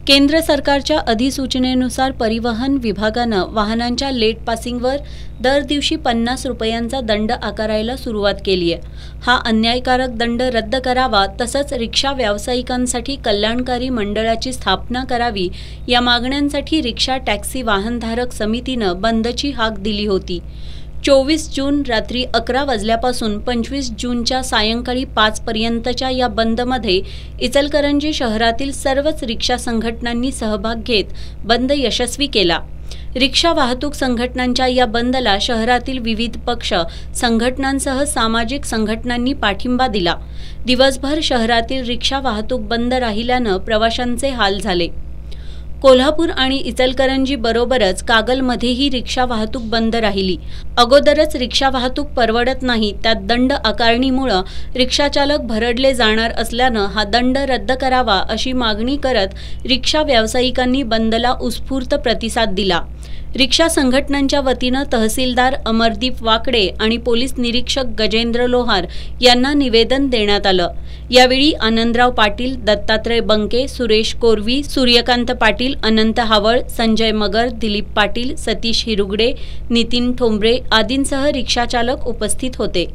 केंद्र सरकारच्या अधिसूचनेनुसार परिवहन विभागानं वाहनांच्या लेट पासिंगवर दर दिवशी 50 रुपयांचा दंड आकारायला सुरुवात केली आहे। हा अन्यायकारक दंड रद्द करावा, तसंच रिक्षा व्यावसायिकांसाठी कल्याणकारी मंडळाची स्थापना करावी या मागण्यांसाठी रिक्षा टॅक्सी वाहनधारक समितीनं बंदची हाक दिली होती। 24 जून रात्री 11 वाजल्यापासून 25 जूनच्या सायंकाळी 5 पर्यंतच्या या बंदमध्ये इचलकरंजी शहरातील सर्वच रिक्षा संघटनांनी सहभाग घेत बंद यशस्वी केला। रिक्षा वाहतूक संघटनांच्या या बंदला शहरातील विविध पक्ष संघटनांसह सामाजिक संघटनांनी पाठिंबा दिला। दिवसभर शहरातील रिक्षा वाहतूक बंद राहिल्यानं प्रवाशांचे हाल झाले। कोल्हापूर आणि इचलकरंजी बरोबरच कागलमध्येही रिक्षा वाहतूक बंद राहिली। अगोदरच रिक्षा वाहतूक परवडत नाही, त्यात दंड आकारणीमुळे रिक्षाचालक भरडले जाणार असल्यानं हा दंड रद्द करावा अशी मागणी करत रिक्षा व्यावसायिकांनी बंदला उत्स्फूर्त प्रतिसाद दिला। रिक्षा संघटनांच्या वतीनं तहसीलदार अमरदीप वाकडे आणि पोलीस निरीक्षक गजेंद्र लोहार यांना निवेदन देण्यात आलं। यावेळी आनंदराव पाटील, दत्तात्रय बंके, सुरेश कोरवी, सूर्यकांत पाटील, अनंत हावळ, संजय मगर, दिलीप पाटील, सतीश हिरुगडे, नितीन ठोंबरे आदींसह रिक्षाचालक उपस्थित होते।